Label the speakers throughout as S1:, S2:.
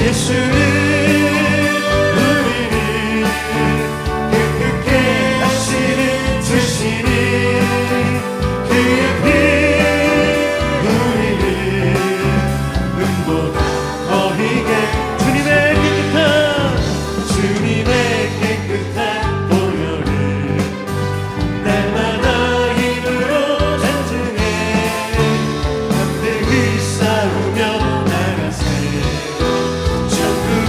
S1: 예수는 우리를 깨끗게 하시는 주시는 그의 피 우리를 눈보다 어리게 주님의 깨끗한 보혈을 날마다 힘으로 간증해 담대히 싸우며 나가세 전부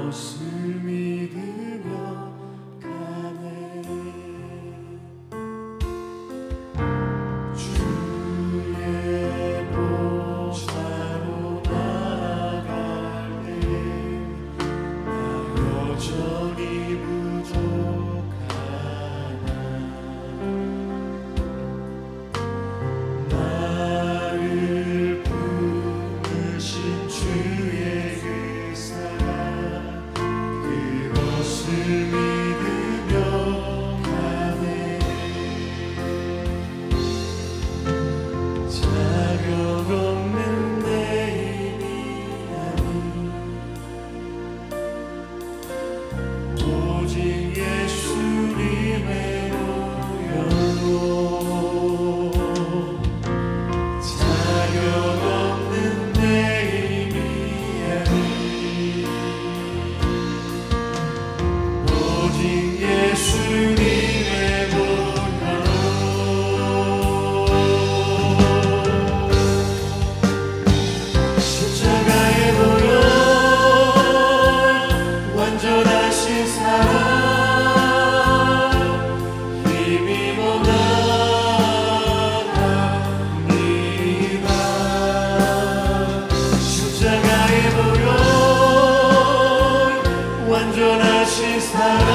S1: 그것을 믿으며 가네. 주의 보좌로 나아갈 때 나 여전히 부족하나. 나를 부르신 주의 그 사랑 그것을 믿으며 가네. 자격 없는 내 힘이 아닌 오직 예수님의 보혈로 자격 없는 내 힘이 아닌 오직 예수님의 보혈로 십자가의 보혈 완전하신 사랑 힘입어 나갑니다. 십자가의 보혈 완전하신 사랑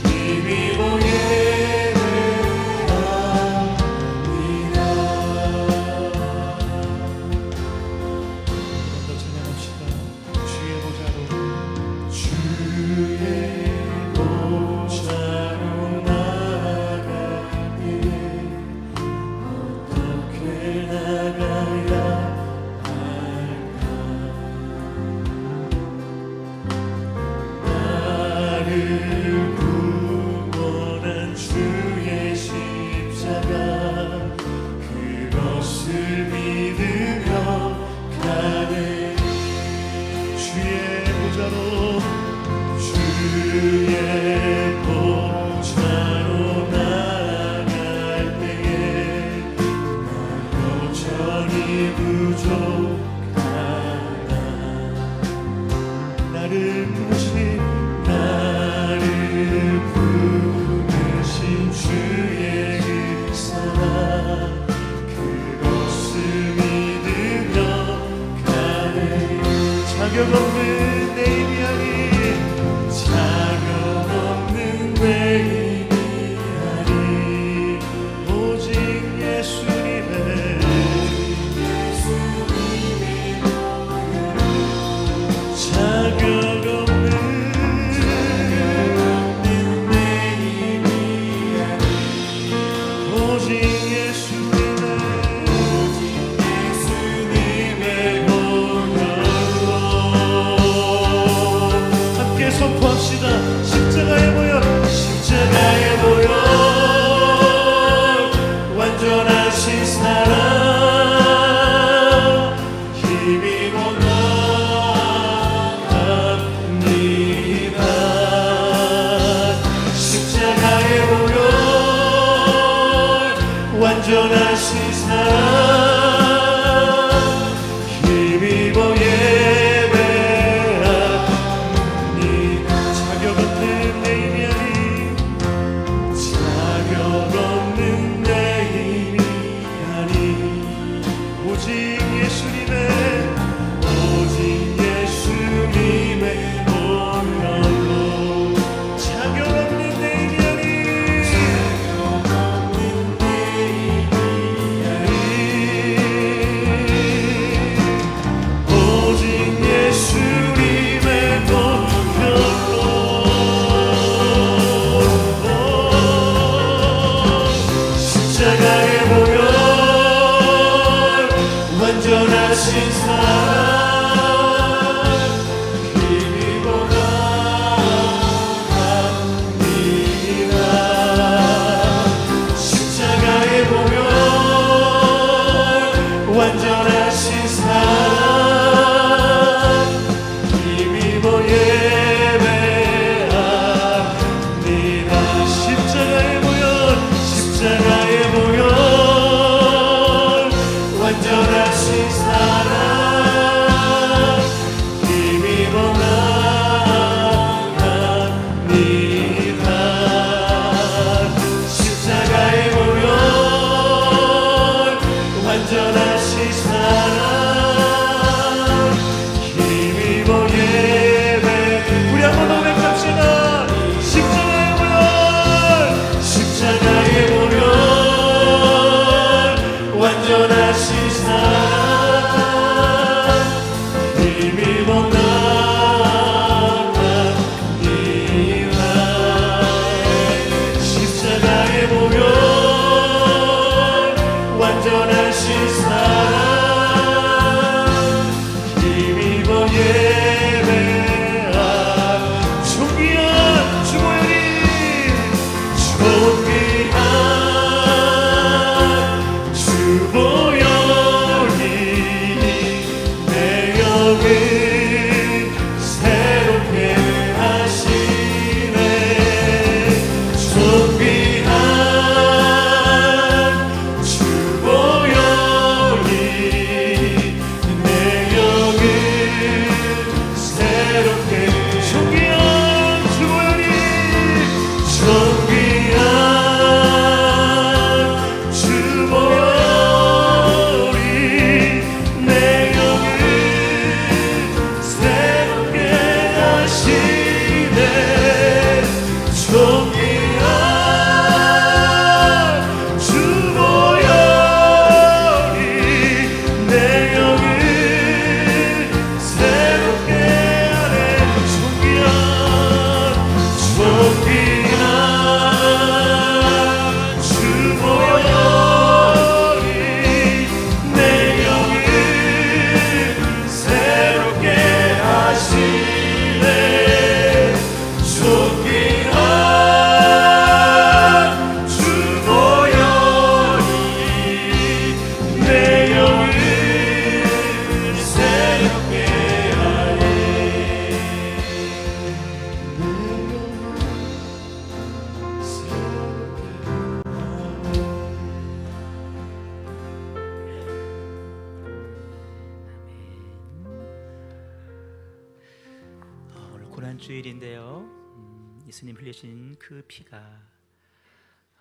S1: 힘입어 예배합니다. 더 찬양합시다. 주의 보좌로 주의 보좌로 나아갈 때 어떻게 나가야 할까. 나를 구원한 주의 십자가 그것을 믿으며 가네. 주의 보좌로 나아갈 때에 나 여전히 부족하나. 나를 부르신 주의 그 사랑 그것을 믿으며 가네. 자격 없는 내 힘이 아닌 자격 없는 내 힘이 아닌 오직 예수님의 자격 없는 내 힘이 아닌 오직 예수님의 보혈로 하시네 존귀한 주 보혈이 내 영을 새롭게 하네 존귀한 주 보혈이 내 영을 새롭게 하시네 존귀한 주 보혈이 내 영을 새롭게 하네
S2: 오늘 고난주일인데요. 예수님 흘리신 그 피가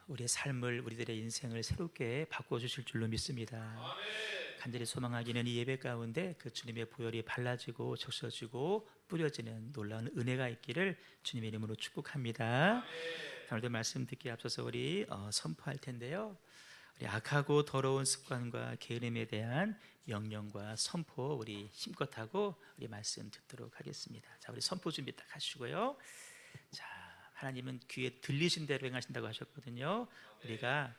S2: 우리의 삶을, 우리들의 인생을 새롭게 바꿔주실 줄로 믿습니다. 간절히 소망하기는 이 예배 가운데 그 주님의 보혈이 발라지고 적셔지고 뿌려지는 놀라운 은혜가 있기를 주님의 이름으로 축복합니다. 오늘도 말씀 듣기에 앞서서 우리 선포할 텐데요. 우리 악하고 더러운 습관과 게으름에 대한 명령과 선포 우리 힘껏 하고 우리 말씀 듣도록 하겠습니다. 자, 우리 선포 준비 딱 하시고요. 자, 하나님은 귀에 들리신 대로 행하신다고 하셨거든요. 우리가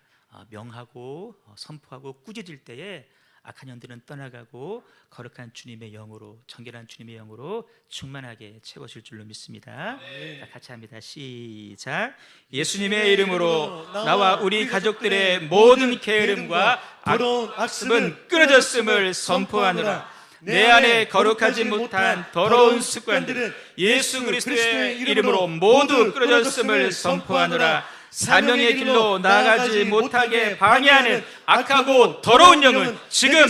S2: 명하고 선포하고 꾸짖을 때에 악한 영들은 떠나가고 거룩한 주님의 영으로, 정결한 주님의 영으로 충만하게 채워질 줄로 믿습니다. 자, 같이 합니다. 시작. 예수님의 이름으로 나와 우리 가족들의 모든 게으름과
S1: 더러운
S2: 악습은 끊어졌음을 선포하노라. 내 안에 거룩하지 못한 더러운 습관들은 예수 그리스도의 이름으로 모두 끊어졌음을 선포하노라. 사명의 길로 나아가지 못하게 방해하는 악하고 더러운 영은 지금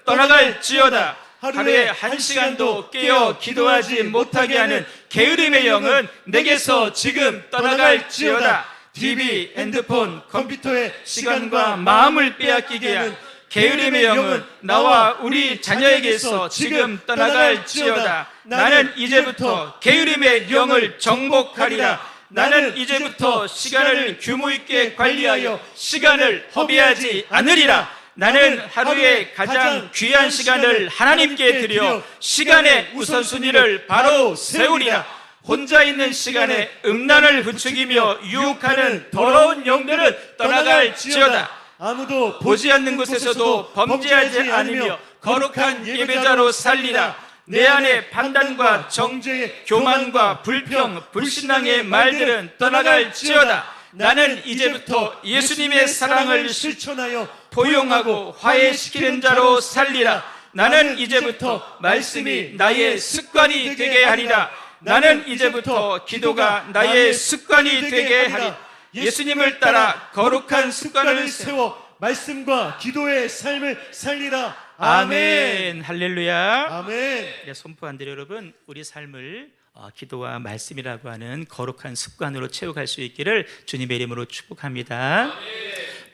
S2: 떠나갈지어다. 하루에 한 시간도 깨어 기도하지 못하게 하는 게으름의 영은 내게서 지금 떠나갈지어다. TV, 핸드폰, 컴퓨터의 시간과 마음을 빼앗기게 하는 게으름의 영은 나와 우리 자녀에게서 지금 떠나갈지어다. 나는 이제부터 게으름의 영을 정복하리라. 나는 이제부터 시간을 규모 있게 관리하여 시간을 허비하지 않으리라. 나는 하루에 가장 귀한 시간을 하나님께 드려 시간의 우선순위를 바로 세우리라. 혼자 있는 시간에 음란을 부추기며 유혹하는 더러운 영들은 떠나갈지어다.
S1: 아무도
S2: 보지 않는 곳에서도 범죄하지 않으며 거룩한 예배자로 살리라. 내 안에 판단과 정죄, 교만과 불평, 불신앙의 말들은 떠나갈지어다. 나는 이제부터 예수님의 사랑을
S1: 실천하여
S2: 포용하고 화해시키는 자로 살리라. 나는 이제부터 말씀이 나의 습관이 되게 하리라. 나는 이제부터 기도가 나의 습관이 되게 하리라. 예수님을 따라 거룩한 습관을
S1: 세워 말씀과 기도의 삶을 살리라.
S2: 아멘. 할렐루야.
S1: 아멘.
S2: 선포한 대로 여러분, 우리 삶을 기도와 말씀이라고 하는 거룩한 습관으로 채워갈 수 있기를 주님의 이름으로 축복합니다.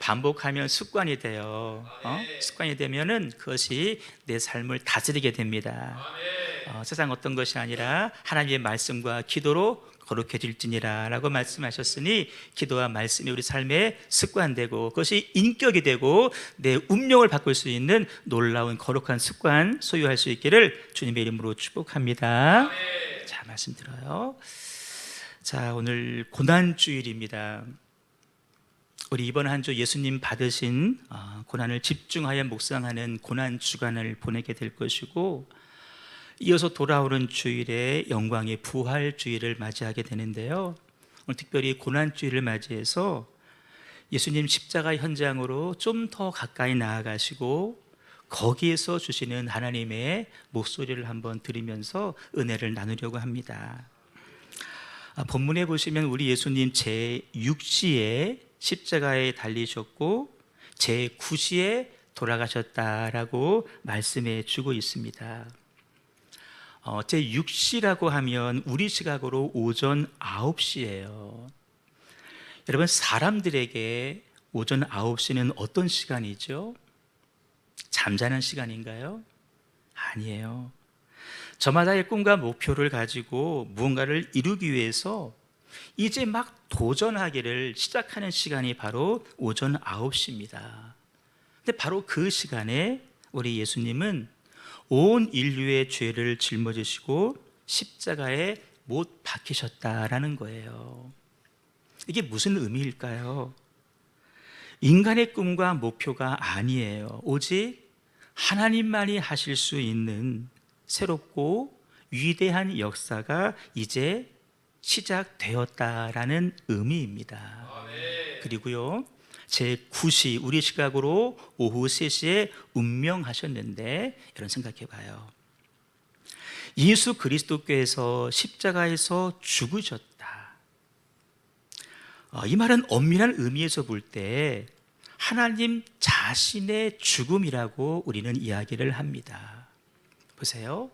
S2: 반복하면 습관이 돼요. 습관이 되면은 그것이 내 삶을 다스리게 됩니다. 세상 어떤 것이 아니라 하나님의 말씀과 기도로 거룩해질지니라 라고 말씀하셨으니 기도와 말씀이 우리 삶에 습관되고 그것이 인격이 되고 내 운명을 바꿀 수 있는 놀라운 거룩한 습관 소유할 수 있기를 주님의 이름으로 축복합니다. 자, 말씀 들어요. 자, 오늘 고난주일입니다. 우리 이번 한 주 예수님 받으신 고난을 집중하여 묵상하는 고난주간을 보내게 될 것이고 이어서 돌아오는 주일에 영광의 부활주일을 맞이하게 되는데요. 오늘 특별히 고난주일을 맞이해서 예수님 십자가 현장으로 좀 더 가까이 나아가시고 거기에서 주시는 하나님의 목소리를 한번 들으면서 은혜를 나누려고 합니다. 본문에 보시면 우리 예수님 제6시에 십자가에 달리셨고 제9시에 돌아가셨다라고 말씀해 주고 있습니다. 제6시라고 하면 우리 시각으로 오전 9시예요. 여러분, 사람들에게 오전 9시는 어떤 시간이죠? 잠자는 시간인가요? 아니에요. 저마다의 꿈과 목표를 가지고 무언가를 이루기 위해서 이제 막 도전하기를 시작하는 시간이 바로 오전 9시입니다. 근데 바로 그 시간에 우리 예수님은 온 인류의 죄를 짊어지시고 십자가에 못 박히셨다라는 거예요. 이게 무슨 의미일까요? 인간의 꿈과 목표가 아니에요. 오직 하나님만이 하실 수 있는 새롭고 위대한 역사가 이제 시작되었다라는 의미입니다. 그리고요, 제9시 우리 시각으로 오후 3시에 운명하셨는데, 여러분 생각해 봐요. 예수 그리스도께서 십자가에서 죽으셨다. 이 말은 엄밀한 의미에서 볼 때 하나님 자신의 죽음이라고 우리는 이야기를 합니다. 보세요.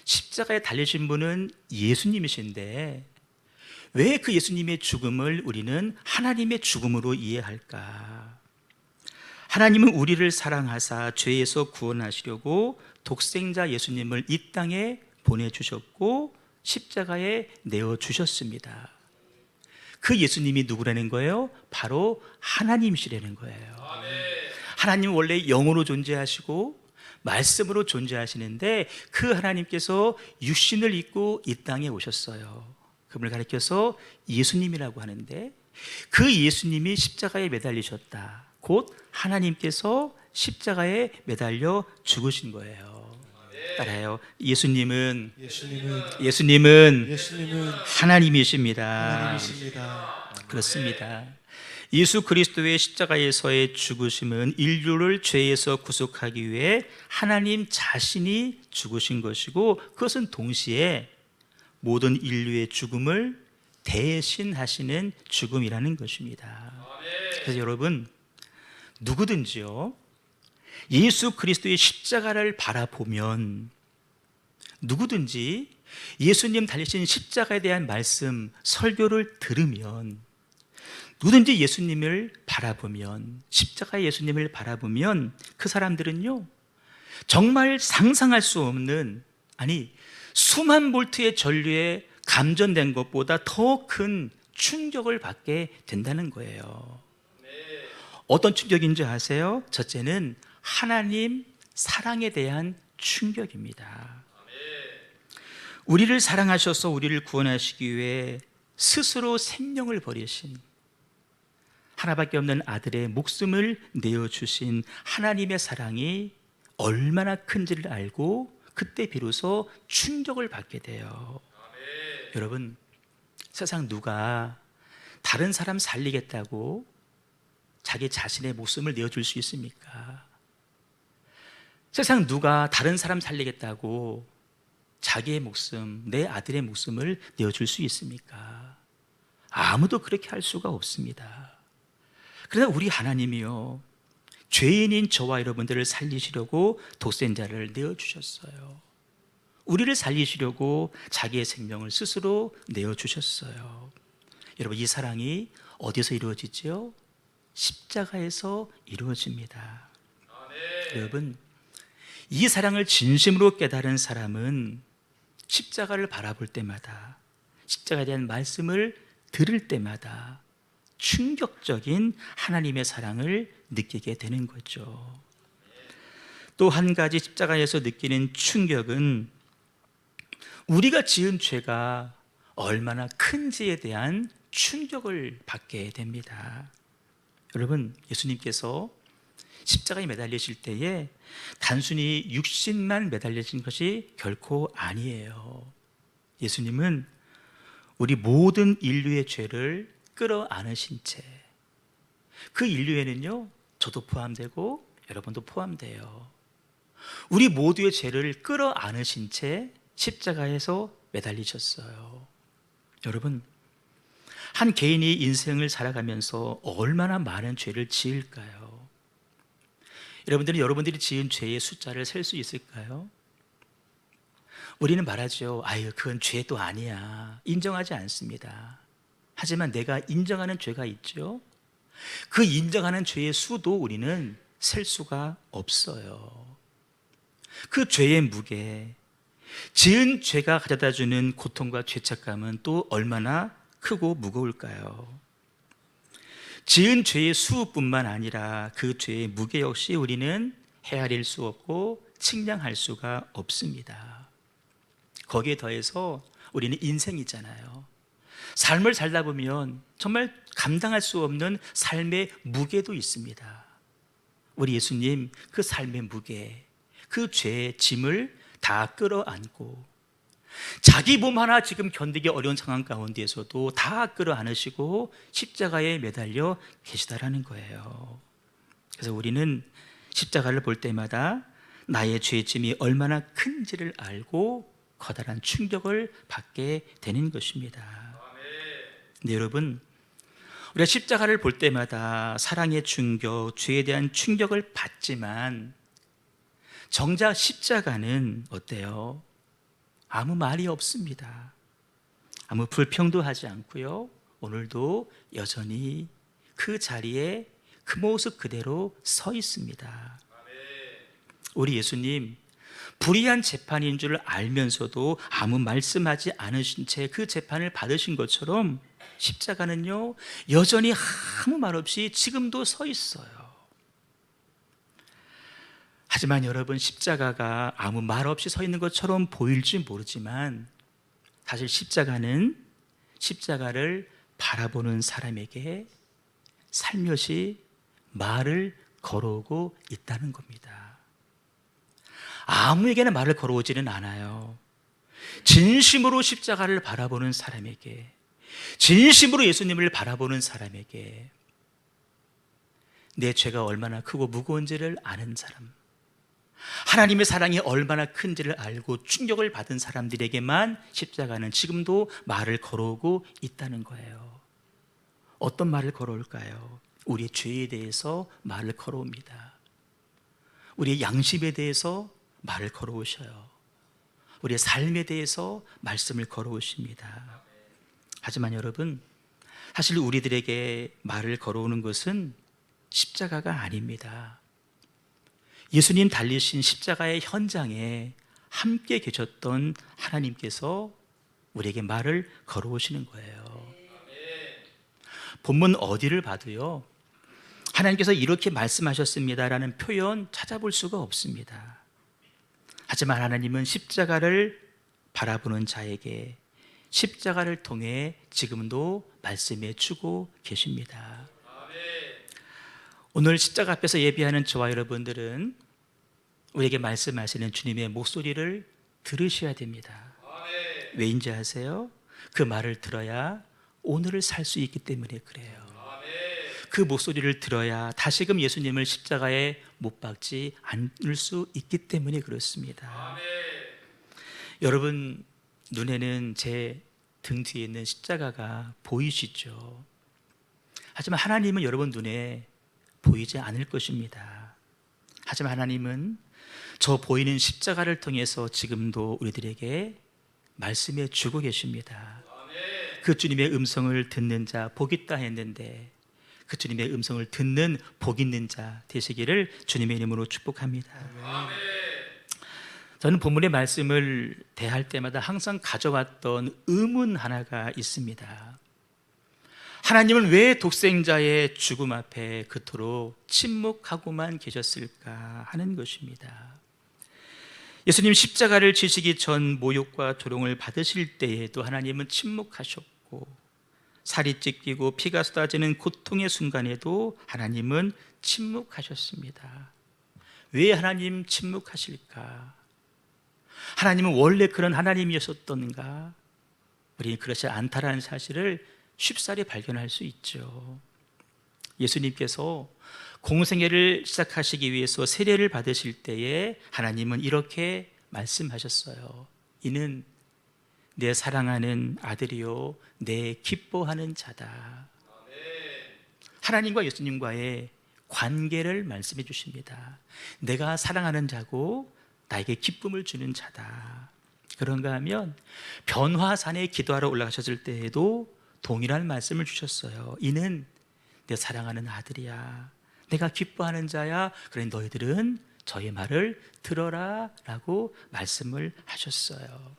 S2: 십자가에 달리신 분은 예수님이신데 왜 그 예수님의 죽음을 우리는 하나님의 죽음으로 이해할까? 하나님은 우리를 사랑하사 죄에서 구원하시려고 독생자 예수님을 이 땅에 보내주셨고 십자가에 내어주셨습니다. 그 예수님이 누구라는 거예요? 바로 하나님이시라는 거예요. 하나님은 원래 영으로 존재하시고 말씀으로 존재하시는데 그 하나님께서 육신을 입고 이 땅에 오셨어요. 그분을 가리켜서 예수님이라고 하는데 그 예수님이 십자가에 매달리셨다. 곧 하나님께서 십자가에 매달려 죽으신 거예요. 따라요. 예수님은 하나님이십니다. 그렇습니다. 예수 그리스도의 십자가에서의 죽으심은 인류를 죄에서 구속하기 위해 하나님 자신이 죽으신 것이고 그것은 동시에 모든 인류의 죽음을 대신하시는 죽음이라는 것입니다. 그래서 여러분, 누구든지요, 예수 그리스도의 십자가를 바라보면, 누구든지 예수님 달리신 십자가에 대한 말씀, 설교를 들으면, 누구든지 예수님을 바라보면, 십자가의 예수님을 바라보면 그 사람들은요, 정말 상상할 수 없는, 아니 수만 볼트의 전류에 감전된 것보다 더 큰 충격을 받게 된다는 거예요. 어떤 충격인지 아세요? 첫째는 하나님 사랑에 대한 충격입니다. 우리를 사랑하셔서 우리를 구원하시기 위해 스스로 생명을 버리신, 하나밖에 없는 아들의 목숨을 내어주신 하나님의 사랑이 얼마나 큰지를 알고 그때 비로소 충격을 받게 돼요. 여러분, 세상 누가 다른 사람 살리겠다고 자기 자신의 목숨을 내어줄 수 있습니까? 세상 누가 다른 사람 살리겠다고 자기의 목숨, 내 아들의 목숨을 내어줄 수 있습니까? 아무도 그렇게 할 수가 없습니다. 그러나 우리 하나님이요, 죄인인 저와 여러분들을 살리시려고 독생자를 내어주셨어요. 우리를 살리시려고 자기의 생명을 스스로 내어주셨어요. 여러분, 이 사랑이 어디서 이루어지죠? 십자가에서 이루어집니다. 여러분, 이 사랑을 진심으로 깨달은 사람은 십자가를 바라볼 때마다, 십자가에 대한 말씀을 들을 때마다 충격적인 하나님의 사랑을 느끼게 되는 거죠. 또 한 가지 십자가에서 느끼는 충격은 우리가 지은 죄가 얼마나 큰지에 대한 충격을 받게 됩니다. 여러분, 예수님께서 십자가에 매달리실 때에 단순히 육신만 매달리신 것이 결코 아니에요. 예수님은 우리 모든 인류의 죄를 끌어안으신 채, 그 인류에는요, 저도 포함되고 여러분도 포함돼요. 우리 모두의 죄를 끌어안으신 채 십자가에서 매달리셨어요. 여러분, 한 개인이 인생을 살아가면서 얼마나 많은 죄를 지을까요? 여러분들은 여러분들이 지은 죄의 숫자를 셀 수 있을까요? 우리는 말하죠. 아유, 그건 죄도 아니야. 인정하지 않습니다. 하지만 내가 인정하는 죄가 있죠. 그 인정하는 죄의 수도 우리는 셀 수가 없어요. 그 죄의 무게, 지은 죄가 가져다주는 고통과 죄책감은 또 얼마나 크고 무거울까요? 지은 죄의 수뿐만 아니라 그 죄의 무게 역시 우리는 헤아릴 수 없고 측량할 수가 없습니다. 거기에 더해서 우리는 인생이잖아요. 삶을 살다 보면 정말 감당할 수 없는 삶의 무게도 있습니다. 우리 예수님 그 삶의 무게, 그 죄의 짐을 다 끌어안고 자기 몸 하나 지금 견디기 어려운 상황 가운데에서도 다 끌어안으시고 십자가에 매달려 계시다라는 거예요. 그래서 우리는 십자가를 볼 때마다 나의 죄의 짐이 얼마나 큰지를 알고 커다란 충격을 받게 되는 것입니다. 근데 여러분, 우리가 십자가를 볼 때마다 사랑의 충격, 죄에 대한 충격을 받지만 정작 십자가는 어때요? 아무 말이 없습니다. 아무 불평도 하지 않고요. 오늘도 여전히 그 자리에 그 모습 그대로 서 있습니다. 우리 예수님 불의한 재판인 줄 알면서도 아무 말씀하지 않으신 채 그 재판을 받으신 것처럼 십자가는요 여전히 아무 말 없이 지금도 서 있어요. 하지만 여러분, 십자가가 아무 말 없이 서 있는 것처럼 보일지 모르지만 사실 십자가는 십자가를 바라보는 사람에게 살며시 말을 걸어오고 있다는 겁니다. 아무에게나 말을 걸어오지는 않아요. 진심으로 십자가를 바라보는 사람에게, 진심으로 예수님을 바라보는 사람에게 내 죄가 얼마나 크고 무거운지를 아는 사람, 하나님의 사랑이 얼마나 큰지를 알고 충격을 받은 사람들에게만 십자가는 지금도 말을 걸어오고 있다는 거예요. 어떤 말을 걸어올까요? 우리의 죄에 대해서 말을 걸어옵니다. 우리의 양심에 대해서 말을 걸어오셔요. 우리의 삶에 대해서 말씀을 걸어오십니다. 하지만 여러분, 사실 우리들에게 말을 걸어오는 것은 십자가가 아닙니다. 예수님 달리신 십자가의 현장에 함께 계셨던 하나님께서 우리에게 말을 걸어오시는 거예요. 본문 어디를 봐도요 하나님께서 이렇게 말씀하셨습니다라는 표현 찾아볼 수가 없습니다. 하지만 하나님은 십자가를 바라보는 자에게 십자가를 통해 지금도 말씀해 주고 계십니다. 오늘 십자가 앞에서 예배하는 저와 여러분들은 우리에게 말씀하시는 주님의 목소리를 들으셔야 됩니다. 왜인지 아세요? 그 말을 들어야 오늘을 살 수 있기 때문에 그래요. 그 목소리를 들어야 다시금 예수님을 십자가에 못 박지 않을 수 있기 때문에 그렇습니다. 여러분 눈에는 제 등 뒤에 있는 십자가가 보이시죠? 하지만 하나님은 여러분 눈에 보이지 않을 것입니다. 하지만 하나님은 저 보이는 십자가를 통해서 지금도 우리들에게 말씀해 주고 계십니다. 그 주님의 음성을 듣는 자 복 있다 했는데 그 주님의 음성을 듣는 복 있는 자 되시기를 주님의 이름으로 축복합니다. 저는 본문의 말씀을 대할 때마다 항상 가져왔던 의문 하나가 있습니다. 하나님은 왜 독생자의 죽음 앞에 그토록 침묵하고만 계셨을까 하는 것입니다. 예수님 십자가를 지시기 전 모욕과 조롱을 받으실 때에도 하나님은 침묵하셨고, 살이 찢기고 피가 쏟아지는 고통의 순간에도 하나님은 침묵하셨습니다. 왜 하나님 침묵하실까? 하나님은 원래 그런 하나님이었었던가? 우리는 그렇지 않다라는 사실을 쉽사리 발견할 수 있죠. 예수님께서 공생애를 시작하시기 위해서 세례를 받으실 때에 하나님은 이렇게 말씀하셨어요. 이는 내 사랑하는 아들이요 내 기뻐하는 자다. 하나님과 예수님과의 관계를 말씀해 주십니다. 내가 사랑하는 자고 나에게 기쁨을 주는 자다. 그런가 하면 변화산에 기도하러 올라가셨을 때에도 동일한 말씀을 주셨어요. 이는 내 사랑하는 아들이야, 내가 기뻐하는 자야. 그래 너희들은 저의 말을 들어라 라고 말씀을 하셨어요.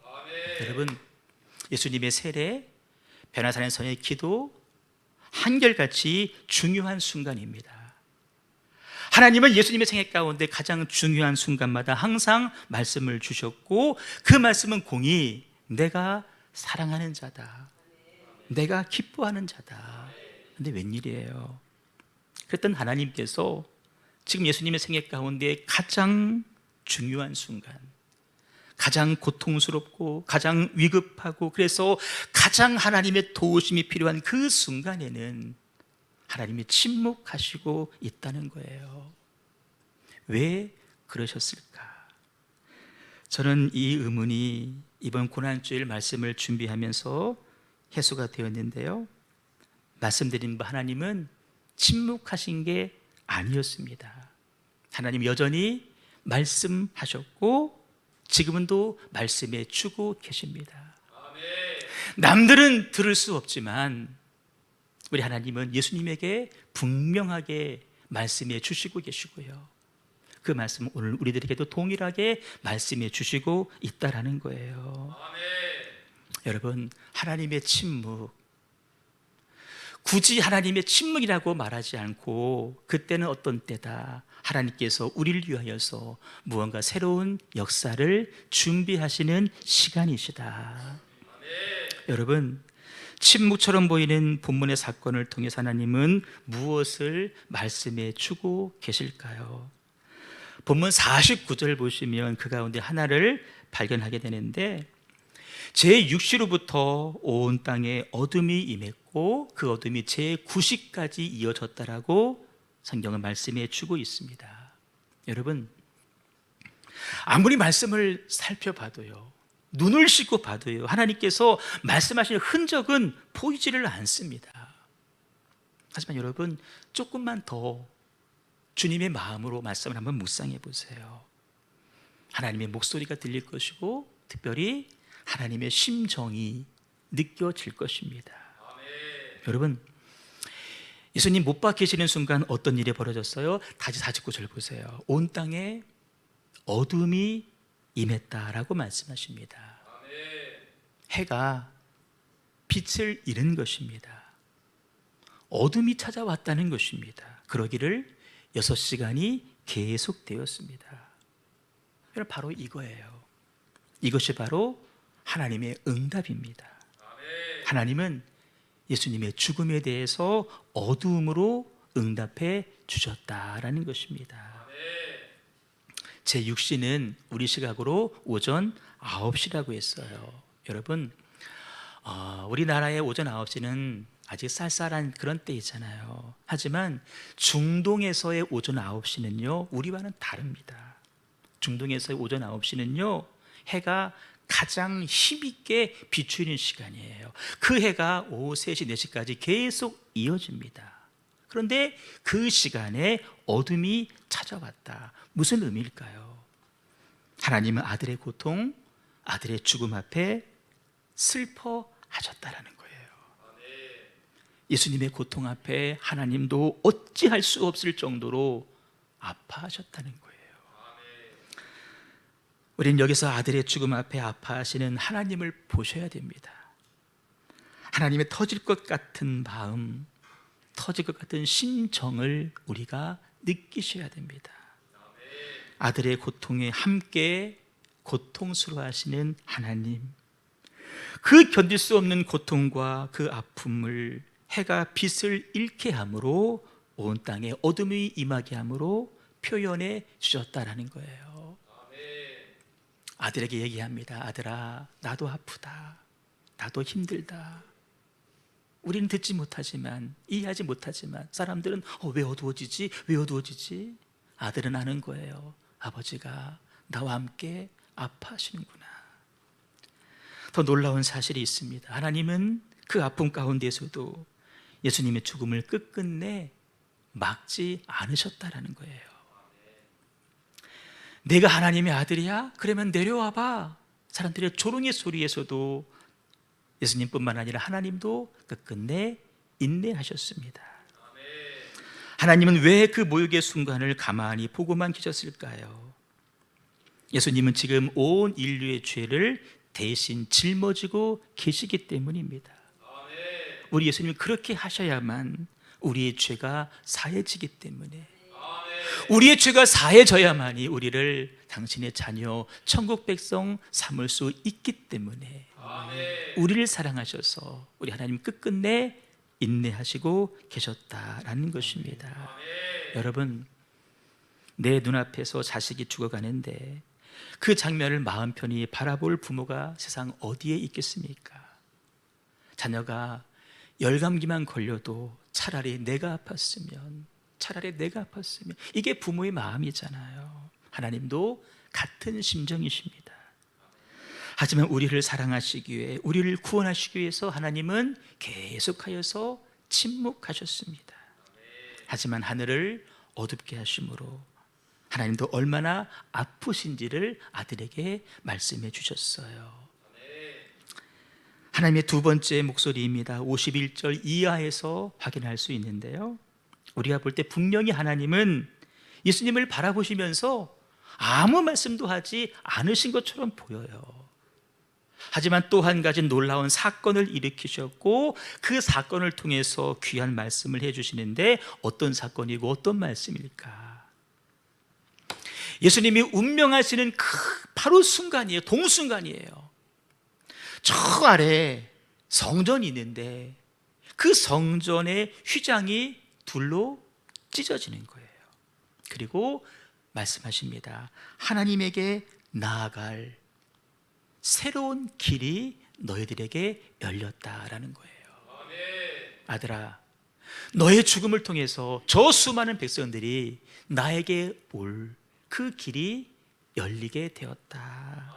S2: 여러분, 예수님의 세례, 변화산에서의 기도 한결같이 중요한 순간입니다. 하나님은 예수님의 생애 가운데 가장 중요한 순간마다 항상 말씀을 주셨고, 그 말씀은 공히 내가 사랑하는 자다, 내가 기뻐하는 자다. 근데 웬일이에요? 그랬던 하나님께서 지금 예수님의 생애 가운데 가장 중요한 순간, 가장 고통스럽고 가장 위급하고 그래서 가장 하나님의 도우심이 필요한 그 순간에는 하나님이 침묵하시고 있다는 거예요. 왜 그러셨을까? 저는 이 의문이 이번 고난주일 말씀을 준비하면서 해소가 되었는데요, 말씀드린 바 하나님은 침묵하신 게 아니었습니다. 하나님 여전히 말씀하셨고 지금은 또 말씀해 주고 계십니다. 남들은 들을 수 없지만 우리 하나님은 예수님에게 분명하게 말씀해 주시고 계시고요, 그 말씀은 오늘 우리들에게도 동일하게 말씀해 주시고 있다라는 거예요. 여러분, 하나님의 침묵, 굳이 하나님의 침묵이라고 말하지 않고 그때는 어떤 때다, 하나님께서 우리를 위하여서 무언가 새로운 역사를 준비하시는 시간이시다. 여러분, 침묵처럼 보이는 본문의 사건을 통해서 하나님은 무엇을 말씀해 주고 계실까요? 본문 49절 보시면 그 가운데 하나를 발견하게 되는데, 제6시로부터 온 땅에 어둠이 임했고 그 어둠이 제9시까지 이어졌다라고 성경은 말씀해 주고 있습니다. 여러분, 아무리 말씀을 살펴봐도요, 눈을 씻고 봐도요, 하나님께서 말씀하시는 흔적은 보이지를 않습니다. 하지만 여러분, 조금만 더 주님의 마음으로 말씀을 한번 묵상해 보세요. 하나님의 목소리가 들릴 것이고 특별히 하나님의 심정이 느껴질 것입니다. 여러분, 예수님 못 박히시는 순간 어떤 일이 벌어졌어요? 다시 49절 보세요. 온 땅에 어둠이 임했다라고 말씀하십니다. 해가 빛을 잃은 것입니다. 어둠이 찾아왔다는 것입니다. 그러기를 6시간이 계속되었습니다. 여러분, 바로 이거예요. 이것이 바로 하나님의 응답입니다. 하나님은 예수님의 죽음에 대해서 어두움으로 응답해 주셨다라는 것입니다. 제6시는 우리 시각으로 오전 9시라고 했어요. 여러분, 우리나라의 오전 9시는 아직 쌀쌀한 그런 때이잖아요. 하지만 중동에서의 오전 9시는요, 우리와는 다릅니다. 중동에서의 오전 9시는요, 해가 가장 힘있게 비추는 시간이에요. 그 해가 오후 3시, 4시까지 계속 이어집니다. 그런데 그 시간에 어둠이 찾아왔다. 무슨 의미일까요? 하나님은 아들의 고통, 아들의 죽음 앞에 슬퍼하셨다라는 거예요. 예수님의 고통 앞에 하나님도 어찌할 수 없을 정도로 아파하셨다는 거예요. 우리는 여기서 아들의 죽음 앞에 아파하시는 하나님을 보셔야 됩니다. 하나님의 터질 것 같은 마음, 터질 것 같은 심정을 우리가 느끼셔야 됩니다. 아들의 고통에 함께 고통스러워하시는 하나님, 그 견딜 수 없는 고통과 그 아픔을 해가 빛을 잃게 함으로 온 땅에 어둠이 임하게 함으로 표현해 주셨다라는 거예요. 아들에게 얘기합니다. 아들아, 나도 아프다, 나도 힘들다. 우리는 듣지 못하지만, 이해하지 못하지만 사람들은 왜 어두워지지? 왜 어두워지지? 아들은 아는 거예요. 아버지가 나와 함께 아파하시는구나. 더 놀라운 사실이 있습니다. 하나님은 그 아픔 가운데서도 예수님의 죽음을 끝끝내 막지 않으셨다라는 거예요. 내가 하나님의 아들이야? 그러면 내려와봐. 사람들의 조롱의 소리에서도 예수님뿐만 아니라 하나님도 끝끝내 인내하셨습니다. 하나님은 왜 그 모욕의 순간을 가만히 보고만 계셨을까요? 예수님은 지금 온 인류의 죄를 대신 짊어지고 계시기 때문입니다. 우리 예수님은 그렇게 하셔야만 우리의 죄가 사해지기 때문에, 우리의 죄가 사해져야만이 우리를 당신의 자녀, 천국 백성 삼을 수 있기 때문에 우리를 사랑하셔서 우리 하나님 끝끝내 인내하시고 계셨다라는 것입니다. 여러분, 내 눈앞에서 자식이 죽어가는데 그 장면을 마음 편히 바라볼 부모가 세상 어디에 있겠습니까? 자녀가 열감기만 걸려도 차라리 내가 아팠으면, 이게 부모의 마음이잖아요. 하나님도 같은 심정이십니다. 하지만 우리를 사랑하시기 위해, 우리를 구원하시기 위해서 하나님은 계속하여서 침묵하셨습니다. 하지만 하늘을 어둡게 하심으로 하나님도 얼마나 아프신지를 아들에게 말씀해 주셨어요. 하나님의 두 번째 목소리입니다. 51절 이하에서 확인할 수 있는데요, 우리가 볼 때 분명히 하나님은 예수님을 바라보시면서 아무 말씀도 하지 않으신 것처럼 보여요. 하지만 또 한 가지 놀라운 사건을 일으키셨고 그 사건을 통해서 귀한 말씀을 해주시는데, 어떤 사건이고 어떤 말씀일까? 예수님이 운명하시는 바로 순간이에요. 동순간이에요. 저 아래 성전이 있는데 그 성전의 휘장이 둘로 찢어지는 거예요. 그리고 말씀하십니다. 하나님에게 나아갈 새로운 길이 너희들에게 열렸다라는 거예요. 아들아, 너의 죽음을 통해서 저 수많은 백성들이 나에게 올 그 길이 열리게 되었다.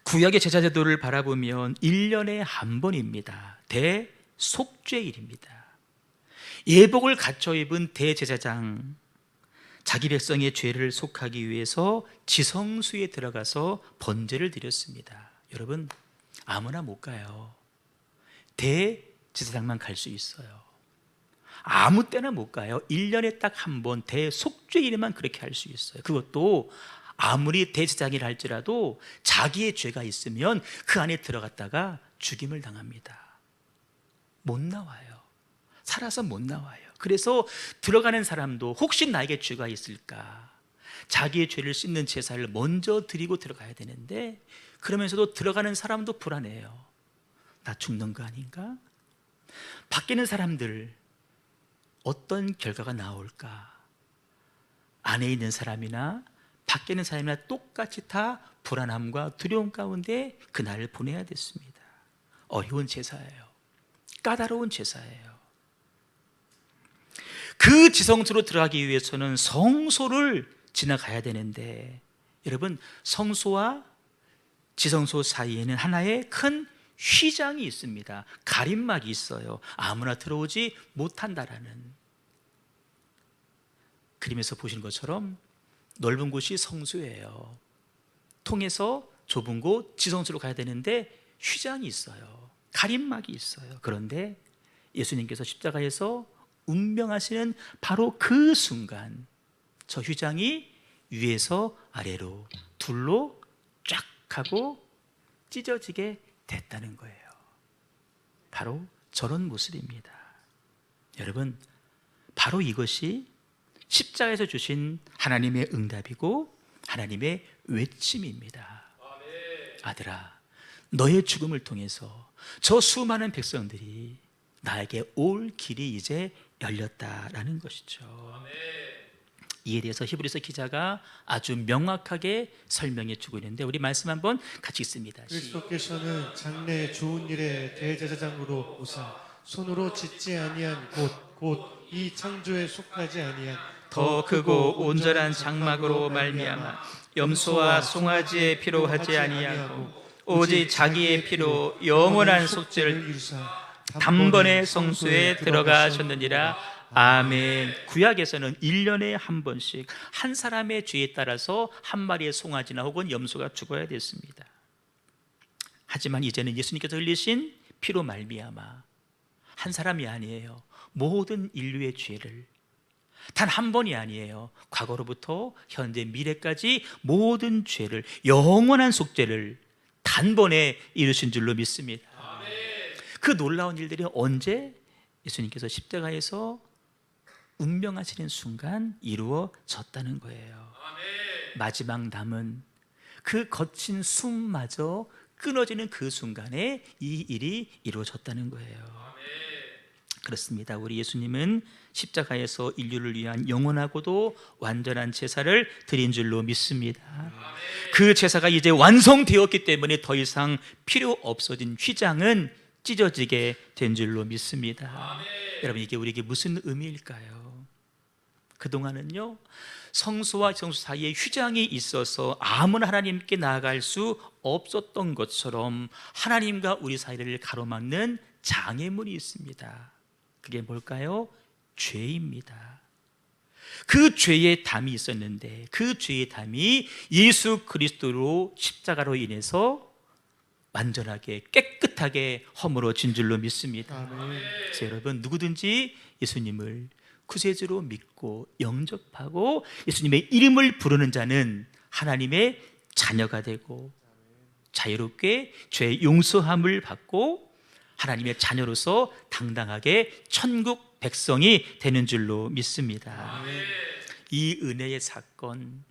S2: 구약의 제사제도를 바라보면 1년에 한 번입니다. 대속죄일입니다. 예복을 갖춰 입은 대제사장, 자기 백성의 죄를 속하기 위해서 지성소에 들어가서 번제를 드렸습니다. 여러분, 아무나 못 가요. 대제사장만 갈 수 있어요. 아무 때나 못 가요. 1년에 딱 한 번 대속죄일에만 그렇게 할 수 있어요. 그것도 아무리 대제사장이라 할지라도 자기의 죄가 있으면 그 안에 들어갔다가 죽임을 당합니다. 못 나와요. 살아서 못 나와요. 그래서 들어가는 사람도 혹시 나에게 죄가 있을까, 자기의 죄를 씻는 제사를 먼저 드리고 들어가야 되는데, 그러면서도 들어가는 사람도 불안해요. 나 죽는 거 아닌가? 바뀌는 사람들 어떤 결과가 나올까? 안에 있는 사람이나 밖에 있는 사람이나 똑같이 다 불안함과 두려움 가운데 그날을 보내야 됐습니다. 어려운 제사예요. 까다로운 제사예요. 그 지성소로 들어가기 위해서는 성소를 지나가야 되는데, 여러분, 성소와 지성소 사이에는 하나의 큰 휘장이 있습니다. 가림막이 있어요. 아무나 들어오지 못한다라는. 그림에서 보시는 것처럼 넓은 곳이 성소예요. 통해서 좁은 곳 지성소로 가야 되는데 휘장이 있어요. 가림막이 있어요. 그런데 예수님께서 십자가에서 운명하시는 바로 그 순간, 저 휘장이 위에서 아래로 둘로 쫙 하고 찢어지게 됐다는 거예요. 바로 저런 모습입니다. 여러분, 바로 이것이 십자가에서 주신 하나님의 응답이고 하나님의 외침입니다. 아들아, 너의 죽음을 통해서 저 수많은 백성들이 나에게 올 길이 이제 열렸다라는 것이죠. 이에 대해서 히브리서 기자가 아주 명확하게 설명해 주고 있는데, 우리 말씀 한번 같이 읽습니다.
S1: 그리스도께서는 장래 좋은 일의 대제사장으로 오사 손으로 짓지 아니한 곧 이 창조에 속하지 아니한
S2: 더 크고 온전한 장막으로 말미암아 염소와 송아지의 피로 하지 아니하고 오직 자기의 피로 영원한 속죄를
S1: 이루사
S2: 단번에 성소에 들어가셨느니라. 아멘. 구약에서는 1년에 한 번씩 한 사람의 죄에 따라서 한 마리의 송아지나 혹은 염소가 죽어야 됐습니다. 하지만 이제는 예수님께서 흘리신 피로 말미암아 한 사람이 아니에요. 모든 인류의 죄를 단 한 번이 아니에요. 과거로부터 현재 미래까지 모든 죄를, 영원한 속죄를 단번에 이루신 줄로 믿습니다. 그 놀라운 일들이 언제 예수님께서 십자가에서 운명하시는 순간 이루어졌다는 거예요. 마지막 남은 그 거친 숨마저 끊어지는 그 순간에 이 일이 이루어졌다는 거예요. 그렇습니다. 우리 예수님은 십자가에서 인류를 위한 영원하고도 완전한 제사를 드린 줄로 믿습니다. 그 제사가 이제 완성되었기 때문에 더 이상 필요 없어진 휘장은 찢어지게 된 줄로 믿습니다. 여러분, 이게 우리에게 무슨 의미일까요? 그동안은요, 성소와 성소 사이에 휘장이 있어서 아무나 하나님께 나아갈 수 없었던 것처럼 하나님과 우리 사이를 가로막는 장애물이 있습니다. 그게 뭘까요? 죄입니다. 그 죄의 담이 있었는데 그 죄의 담이 예수 그리스도로 십자가로 인해서 완전하게 깨끗하게 허물어진 줄로 믿습니다. 그래서 여러분, 누구든지 예수님을 구세주로 믿고 영접하고 예수님의 이름을 부르는 자는 하나님의 자녀가 되고 자유롭게 죄의 용서함을 받고 하나님의 자녀로서 당당하게 천국 백성이 되는 줄로 믿습니다. 이 은혜의 사건,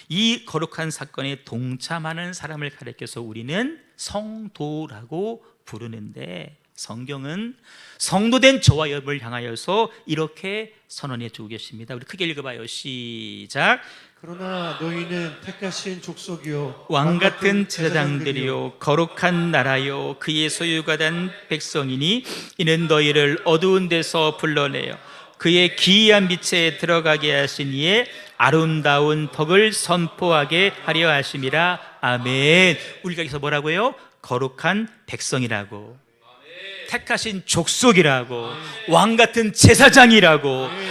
S2: 이 거룩한 사건에 동참하는 사람을 가리켜서 우리는 성도라고 부르는데, 성경은 성도된 저와 여러분을 향하여서 이렇게 선언해 주고 계십니다. 우리 크게 읽어봐요. 시작.
S1: 그러나 너희는 택하신 족속이요
S2: 왕같은 제사장들이요 거룩한 나라요 그의 소유가 된 백성이니 이는 너희를 어두운 데서 불러내어 그의 기이한 빛에 들어가게 하신 이의 아름다운 덕을 선포하게 하려 하심이라. 아멘. 우리가 여기서 뭐라고요? 거룩한 백성이라고, 택하신 족속이라고, 왕같은 제사장이라고,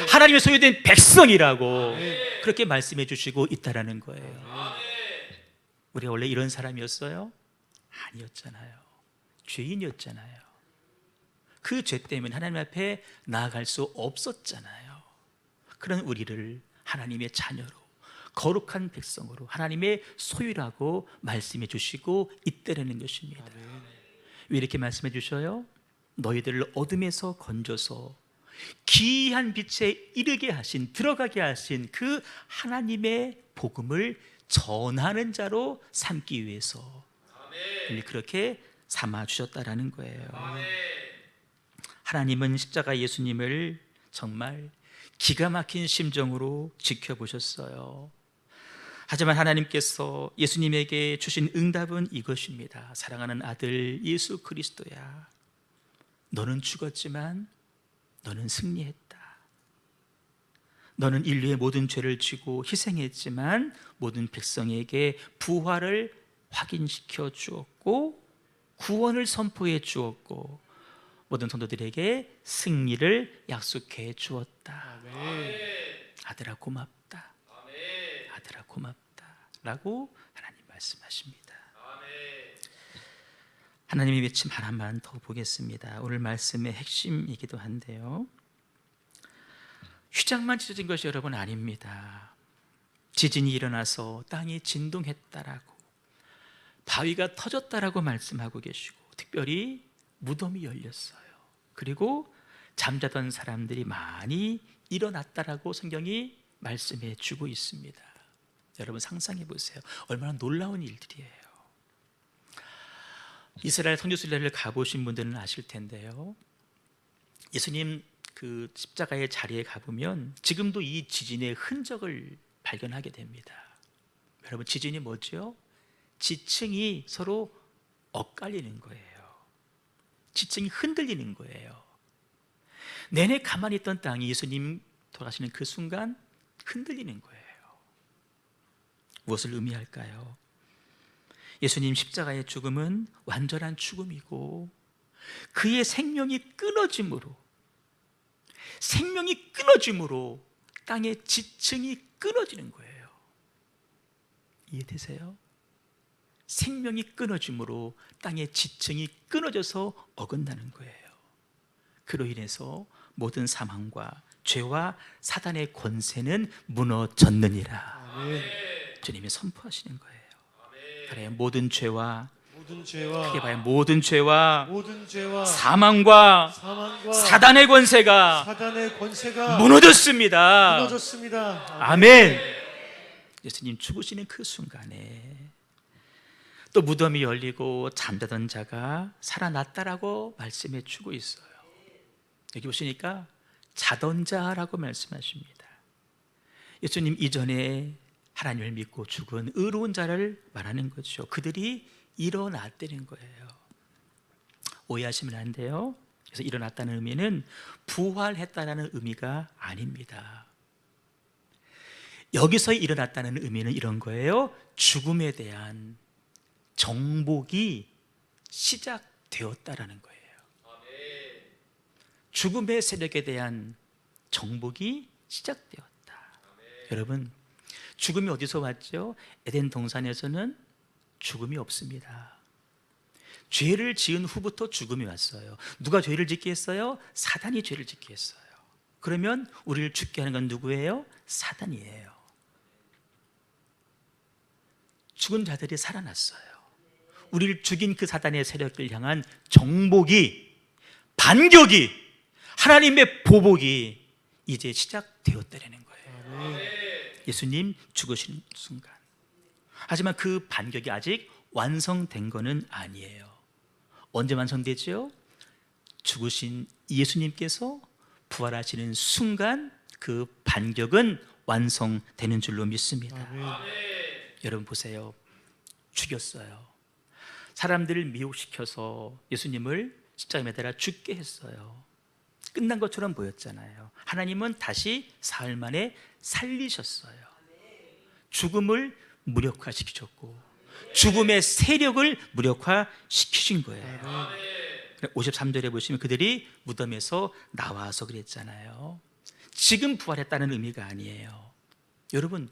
S2: 하나님의 소유된 백성이라고 그렇게 말씀해 주시고 있다라는 거예요. 우리가 원래 이런 사람이었어요? 아니었잖아요. 죄인이었잖아요. 그 죄 때문에 하나님 앞에 나아갈 수 없었잖아요. 그런 우리를 하나님의 자녀로, 거룩한 백성으로, 하나님의 소유라고 말씀해 주시고 있다라는 것입니다. 왜 이렇게 말씀해 주셔요? 너희들을 어둠에서 건져서 기이한 빛에 이르게 하신, 들어가게 하신 그 하나님의 복음을 전하는 자로 삼기 위해서 그렇게 삼아 주셨다라는 거예요. 하나님은 십자가 예수님을 정말 기가 막힌 심정으로 지켜보셨어요. 하지만 하나님께서 예수님에게 주신 응답은 이것입니다. 사랑하는 아들 예수 그리스도야, 너는 죽었지만 너는 승리했다. 너는 인류의 모든 죄를 지고 희생했지만 모든 백성에게 부활을 확인시켜 주었고 구원을 선포해 주었고 모든 성도들에게 승리를 약속해 주었다. 아들아 고맙다. 아들아 고맙다 라고 하나님 말씀하십니다. 하나님의 외침 하나만 더 보겠습니다. 오늘 말씀의 핵심이기도 한데요, 휘장만 찢어진 것이 여러분 아닙니다. 지진이 일어나서 땅이 진동했다라고, 바위가 터졌다라고 말씀하고 계시고, 특별히 무덤이 열렸어요. 그리고 잠자던 사람들이 많이 일어났다라고 성경이 말씀해 주고 있습니다. 여러분 상상해 보세요. 얼마나 놀라운 일들이에요. 이스라엘 선지순례를 가보신 분들은 아실 텐데요, 예수님 그 십자가의 자리에 가보면 지금도 이 지진의 흔적을 발견하게 됩니다. 여러분, 지진이 뭐죠? 지층이 서로 엇갈리는 거예요. 지층이 흔들리는 거예요. 내내 가만히 있던 땅이 예수님 돌아가시는 그 순간 흔들리는 거예요. 무엇을 의미할까요? 예수님 십자가의 죽음은 완전한 죽음이고 그의 생명이 끊어짐으로 땅의 지층이 끊어지는 거예요. 이해되세요? 생명이 끊어짐으로 땅의 지층이 끊어져서 어긋나는 거예요. 그로 인해서 모든 사망과 죄와 사단의 권세는 무너졌느니라.
S1: 아멘.
S2: 주님이 선포하시는 거예요. 그래, 모든 죄와,
S1: 모든
S2: 크게
S1: 죄와
S2: 봐요, 모든 죄와
S1: 모든 죄와
S2: 사망과
S1: 사망과
S2: 사단의 권세가
S1: 사단의 권세가
S2: 무너졌습니다.
S1: 무너졌습니다.
S2: 아멘. 예수님 죽으시는 그 순간에 또 무덤이 열리고 잠자던 자가 살아났다라고 말씀해 주고 있어요. 여기 보시니까 자던 자라고 말씀하십니다. 예수님 이전에 하나님을 믿고 죽은 의로운 자를 말하는 거죠. 그들이 일어났다는 거예요. 오해하시면 안 돼요. 그래서 일어났다는 의미는 부활했다는 의미가 아닙니다. 여기서 일어났다는 의미는 이런 거예요. 죽음에 대한 정복이 시작되었다라는 거예요. 죽음의 세력에 대한 정복이 시작되었다. 여러분, 죽음이 어디서 왔죠? 에덴 동산에서는 죽음이 없습니다. 죄를 지은 후부터 죽음이 왔어요. 누가 죄를 짓게 했어요? 사단이 죄를 짓게 했어요. 그러면 우리를 죽게 하는 건 누구예요? 사단이에요. 죽은 자들이 살아났어요. 우리를 죽인 그 사단의 세력을 향한 정복이, 반격이, 하나님의 보복이 이제 시작되었다는 거예요. 예수님 죽으시는 순간. 하지만 그 반격이 아직 완성된 것은 아니에요. 언제 완성되죠? 죽으신 예수님께서 부활하시는 순간 그 반격은 완성되는 줄로 믿습니다. 여러분 보세요. 죽였어요. 사람들을 미혹시켜서 예수님을 십자가에 매달아 죽게 했어요. 끝난 것처럼 보였잖아요. 하나님은 다시 사흘 만에 살리셨어요. 죽음을 무력화시키셨고 죽음의 세력을 무력화시키신 거예요. 53절에 보시면 그들이 무덤에서 나와서 그랬잖아요. 지금 부활했다는 의미가 아니에요. 여러분,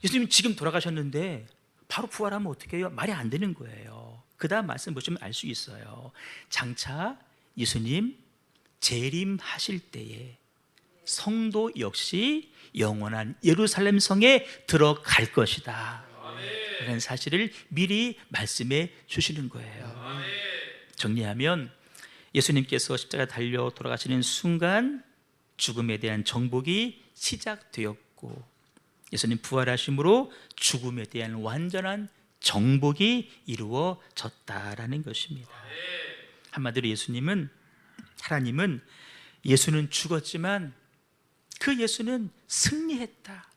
S2: 예수님 지금 돌아가셨는데 바로 부활하면 어떻게 해요? 말이 안 되는 거예요. 그 다음 말씀 보시면 알 수 있어요. 장차 예수님 재림하실 때에 성도 역시 영원한 예루살렘 성에 들어갈 것이다. 그런 사실을 미리 말씀해 주시는 거예요. 정리하면 예수님께서 십자가 달려 돌아가시는 순간 죽음에 대한 정복이 시작되었고 예수님 부활하심으로 죽음에 대한 완전한 정복이 이루어졌다라는 것입니다. 한마디로 하나님은 예수는 죽었지만 그 예수는 승리했다.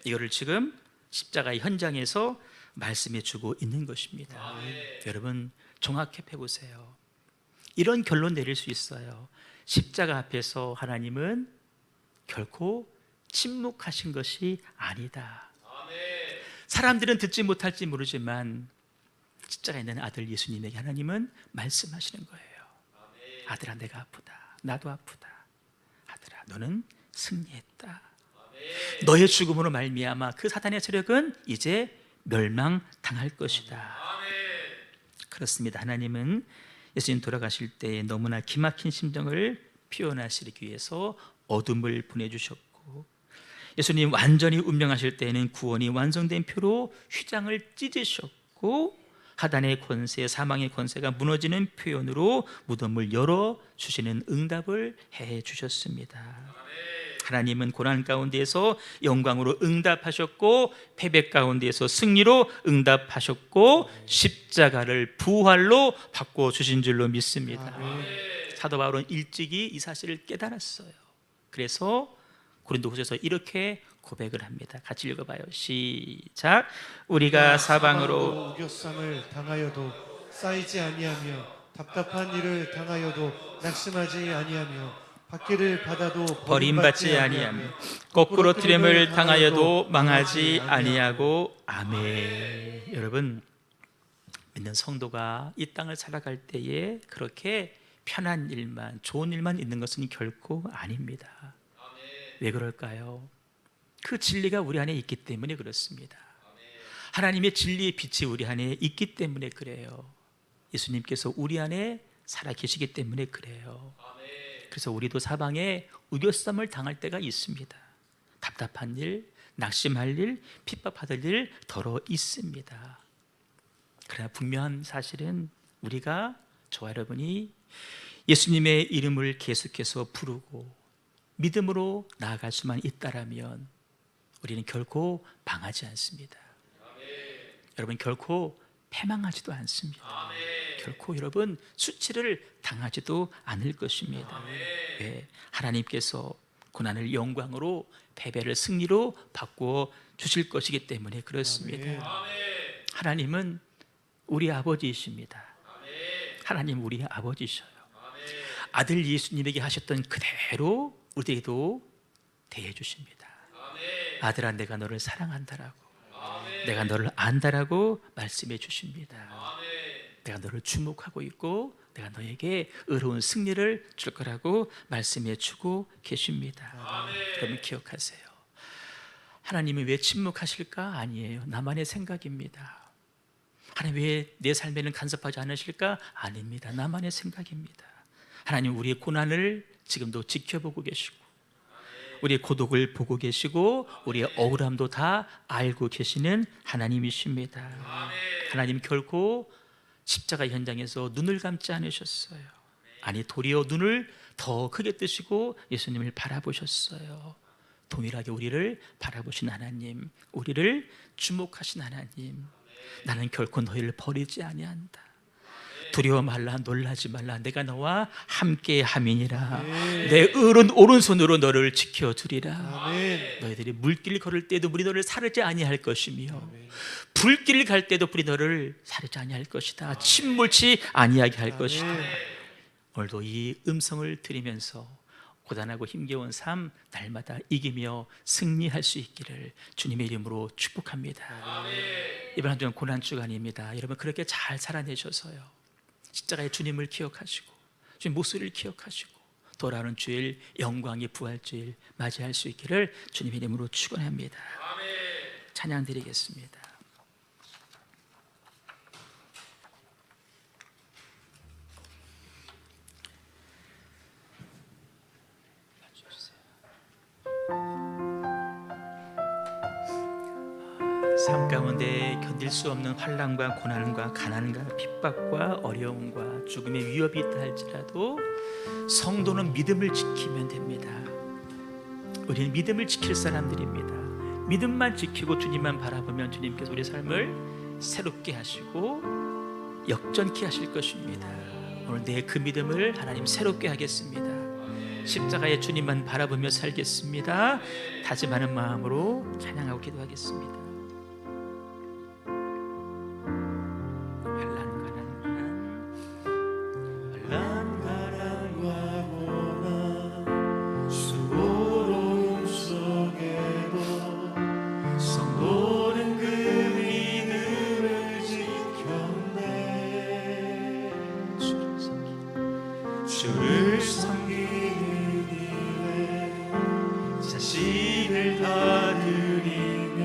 S2: 이거를 지금 십자가의 현장에서 말씀해 주고 있는 것입니다. 여러분 종합해 보세요. 이런 결론 내릴 수 있어요. 십자가 앞에서 하나님은 결코 침묵하신 것이 아니다. 사람들은 듣지 못할지 모르지만 십자가에 있는 아들 예수님에게 하나님은 말씀하시는 거예요. 아들아, 내가 아프다. 나도 아프다. 아들아, 너는 승리했다. 너의 죽음으로 말미암아 그 사단의 세력은 이제 멸망당할 것이다. 그렇습니다. 하나님은 예수님 돌아가실 때 너무나 기막힌 심정을 표현하시기 위해서 어둠을 보내주셨고 예수님 완전히 운명하실 때에는 구원이 완성된 표로 휘장을 찢으셨고 하단의 권세, 사망의 권세가 무너지는 표현으로 무덤을 열어주시는 응답을 해주셨습니다. 하나님은 고난 가운데에서 영광으로 응답하셨고 패배 가운데에서 승리로 응답하셨고 십자가를 부활로 바꿔주신 줄로 믿습니다. 사도 바울은 일찍이 이 사실을 깨달았어요. 그래서 고린도후서에서 이렇게 고백을 합니다. 같이 읽어봐요. 시작. 우리가 사방으로
S1: 우겨쌈을 당하여도 쌓이지 아니하며 답답한 일을 당하여도 낙심하지 아니하며 박해를 받아도
S2: 버림받지 아니하며 거꾸로 트림을 당하여도 망하지 아니하고 아멘. 여러분 믿는 성도가 이 땅을 살아갈 때에 그렇게 편한 일만 좋은 일만 있는 것은 결코 아닙니다. 왜 그럴까요? 그 진리가 우리 안에 있기 때문에 그렇습니다. 하나님의 진리의 빛이 우리 안에 있기 때문에 그래요. 예수님께서 우리 안에 살아 계시기 때문에 그래요. 그래서 우리도 사방에 우겨쌈을 당할 때가 있습니다. 답답한 일, 낙심할 일, 핍박받을 일 더러 있습니다. 그러나 분명한 사실은 우리가, 저와 여러분이 예수님의 이름을 계속해서 부르고 믿음으로 나아갈 수만 있다라면 우리는 결코 망하지 않습니다. 여러분, 결코 패망하지도 않습니다. 결코 여러분 수치를 당하지도 않을 것입니다. 왜? 하나님께서 고난을 영광으로, 패배를 승리로 바꾸어 주실 것이기 때문에 그렇습니다. 하나님은 우리 아버지이십니다. 하나님 우리 아버지셔요. 아들 예수님에게 하셨던 그대로 우리에게도 대해 주십니다. 아들아, 내가 너를 사랑한다라고, 내가 너를 안다라고 말씀해 주십니다. 내가 너를 주목하고 있고 내가 너에게 의로운 승리를 줄 거라고 말씀해 주고 계십니다. 여러분 기억하세요. 하나님이 왜 침묵하실까? 아니에요. 나만의 생각입니다. 하나님 왜 내 삶에는 간섭하지 않으실까? 아닙니다. 나만의 생각입니다. 하나님 우리의 고난을 지금도 지켜보고 계시고 우리의 고독을 보고 계시고 우리의 억울함도 다 알고 계시는 하나님이십니다. 하나님 결코 십자가 현장에서 눈을 감지 않으셨어요. 아니, 도리어 눈을 더 크게 뜨시고 예수님을 바라보셨어요. 동일하게 우리를 바라보신 하나님, 우리를 주목하신 하나님, 나는 결코 너희를 버리지 아니한다. 두려워 말라, 놀라지 말라, 내가 너와 함께 함이니라. 내 의로운 오른손으로 너를 지켜주리라. 너희들이 물길 걸을 때도 물이 너를 사르지 아니할 것이며 불길을 갈 때도 불이 너를 사르지 아니할 것이다. 침몰치 아니하게 할 것이다. 오늘도 이 음성을 들으면서 고단하고 힘겨운 삶 날마다 이기며 승리할 수 있기를 주님의 이름으로 축복합니다. 이번 한 주간 고난 주간입니다. 여러분 그렇게 잘 살아내셔서요, 십자가의 주님을 기억하시고 주님 목소리를 기억하시고 돌아오는 주일, 영광의 부활주일 맞이할 수 있기를 주님의 이름으로 축원합니다. 찬양 드리겠습니다. 삶 가운데 견딜 수 없는 환난과 고난과 가난과 핍박과 어려움과 죽음의 위협이 있다 할지라도 성도는 믿음을 지키면 됩니다. 우리는 믿음을 지킬 사람들입니다. 믿음만 지키고 주님만 바라보면 주님께서 우리 삶을 새롭게 하시고 역전케 하실 것입니다. 오늘 내 그 믿음을 하나님 새롭게 하겠습니다. 십자가의 주님만 바라보며 살겠습니다. 다짐하는 마음으로 찬양하고 기도하겠습니다.
S1: 주를 섬기는 일에 자신을 다 드리며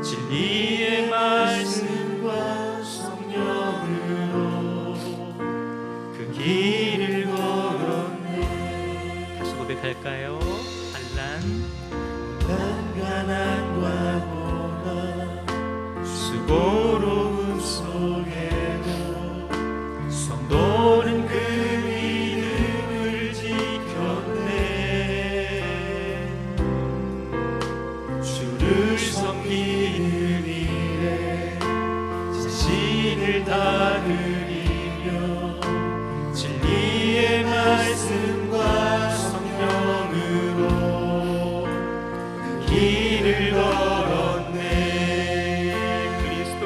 S1: 진리의 말씀과 성령으로 그 길을 걸었네.
S2: 다시 고백할까요?
S1: 난 가난과 고난 수고로움 속에도 성도는 그 믿음을 지켰네. 주를 섬기는 일에 자신을 다 드리며 진리의 말씀과 성령으로 그 길을 걸었네. 그리스도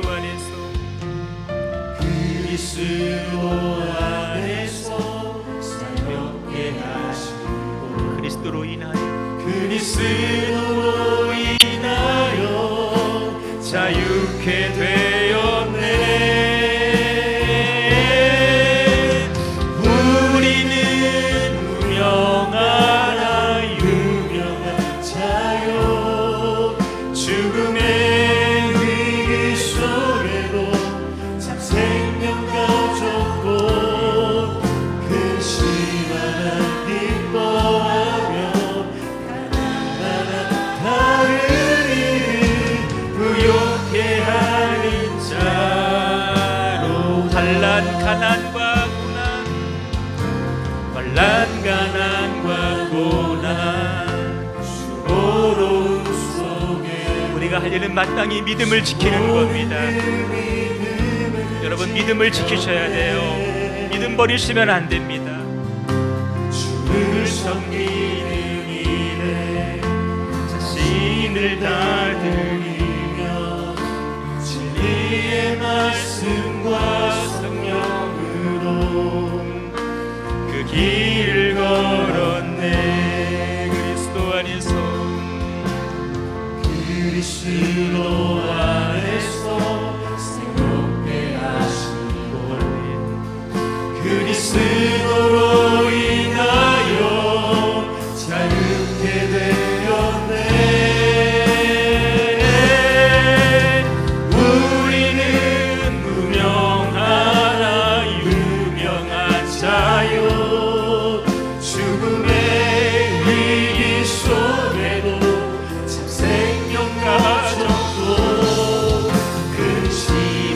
S1: 안에서 새롭게 하시고
S2: 그리스도로
S1: 인하여 자유케 되었네. 우리는 유명한 자요, 죽음의 위기 속에도 생명 가졌고 근심하는
S2: 난 가난과 고난 수고로움 속에 우리가 할 일은 마땅히 믿음을 지키는 겁니다. 여러분 믿음을 지키셔야 돼요. 믿음 버리시면 안 됩니다. 주를 섬기는 일에 자신을 다 드리며 진리의 말씀과 성령으로 그 길을 걸었네. 그리스도 안에서 그리스도 안에서 새롭게 하시고 그리스도로 인하여 자유케 되었네. 우리는 무명하나 유명한 자요 죽음의 위기 속에도 참 생명 가졌고 근심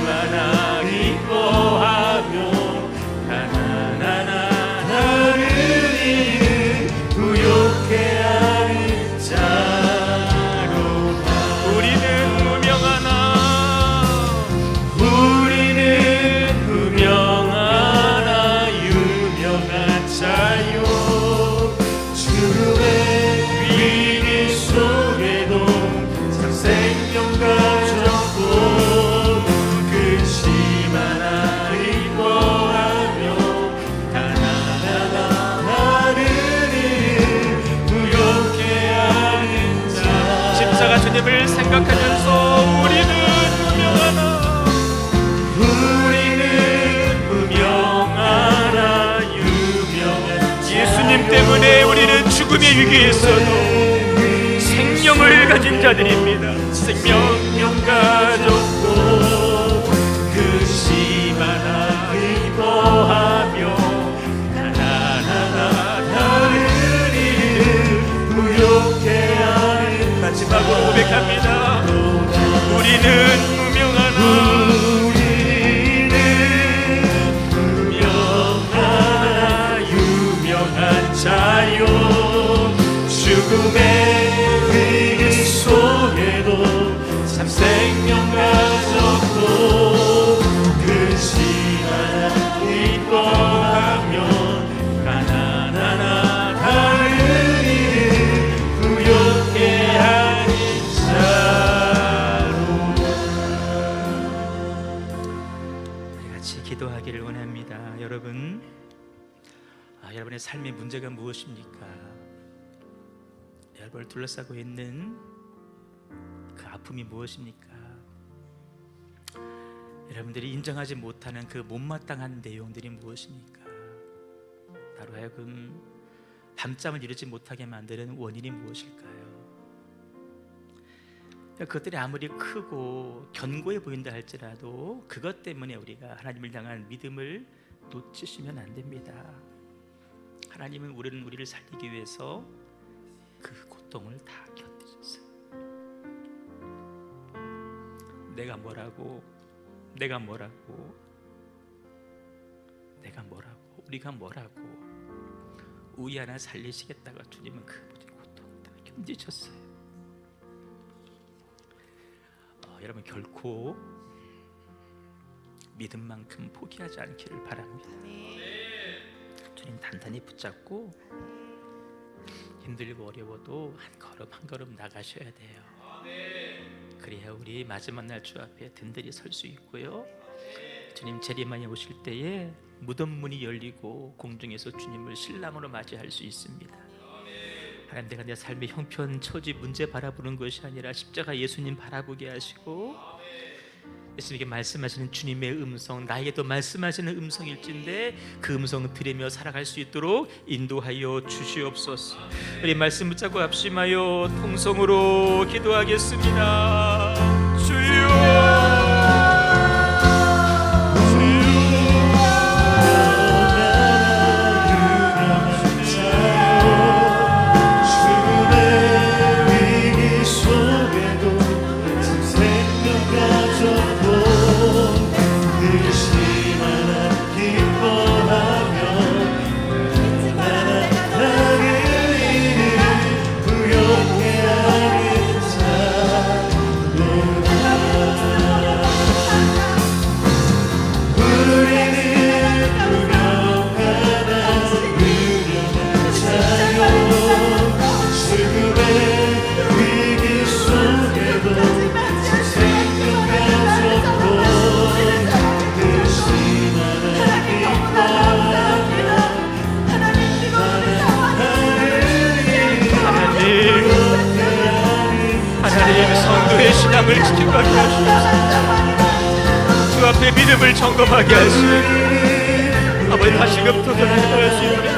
S2: 하나 기뻐하며 가난한 나를 부욕해 하는 자로다. 우리는 무명하나 유명한 자요 죽음의 위기 속에도 참 생명 가졌고 근심 하나 기뻐하며 가난한 나를 부욕해 하는 자. 십자가 주님을 생각하면서 우리는 무명하나 유명한 예수님 때문에 우리는 죽음의 위기에서도 생명을 가진 자들입니다. 생명 가졌고 근심 하나 기뻐하며 가난한 나를 부욕해 하는 마지막으로 고백합니다. 우리는 무명하나 유명한 자요 죽음의 위기 속에도 참 생명 가졌고 근심 하나 기뻐하며 가난한 나를 부욕해 하는 자로. 같이 기도하기를 원합니다. 여러분, 여러분의 삶의 문제가 무엇입니까? 여러분을 둘러싸고 있는 그 아픔이 무엇입니까? 여러분들이 인정하지 못하는 그 못마땅한 내용들이 무엇입니까? 나로 하여금 밤잠을 이루지 못하게 만드는 원인이 무엇일까요? 그것들이 아무리 크고 견고해 보인다 할지라도 그것 때문에 우리가 하나님을 향한 믿음을 놓치시면 안 됩니다. 하나님은 우리를 살리기 위해서 그 고통을 다 견디셨어요. 내가 뭐라고 우리가 뭐라고 우리 하나 살리시겠다고 주님은 그 모든 고통을 다 견디셨어요. 여러분 결코 믿음만큼 포기하지 않기를 바랍니다. 주님 단단히 붙잡고 힘들고 어려워도 한 걸음 한 걸음 나가셔야 돼요. 그래야 우리 마지막 날 주 앞에 든든히 설 수 있고요. 주님 재림하여 오실 때에 무덤 문이 열리고 공중에서 주님을 신랑으로 맞이할 수 있습니다. 하나님, 내가 내 삶의 형편, 처지, 문제 바라보는 것이 아니라 십자가 예수님 바라보게 하시고 예수님께 말씀하시는 주님의 음성, 나에게도 말씀하시는 음성일진데 그 음성 들으며 살아갈 수 있도록 인도하여 주시옵소서. 우리 말씀 붙잡고 합심하여 통성으로 기도하겠습니다. 주여, 당신의 믿음을 점검하게 하시고 아버지 다시금 도전할 수 있도록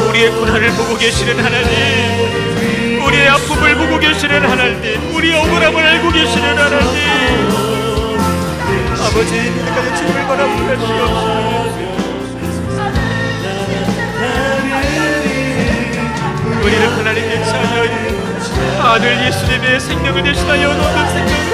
S2: 우리의 고난을 보고 계시는 하나님, 우리의 아픔을 보고 계시는 하나님, 우리의 억울함을 알고 계시는 하나님, 아버지 그때까지 주님을 바라보게 하시옵소서. 우리를 하나님께 찬양하여 아들 예수님의 생명을 대신하여 얻는 생명을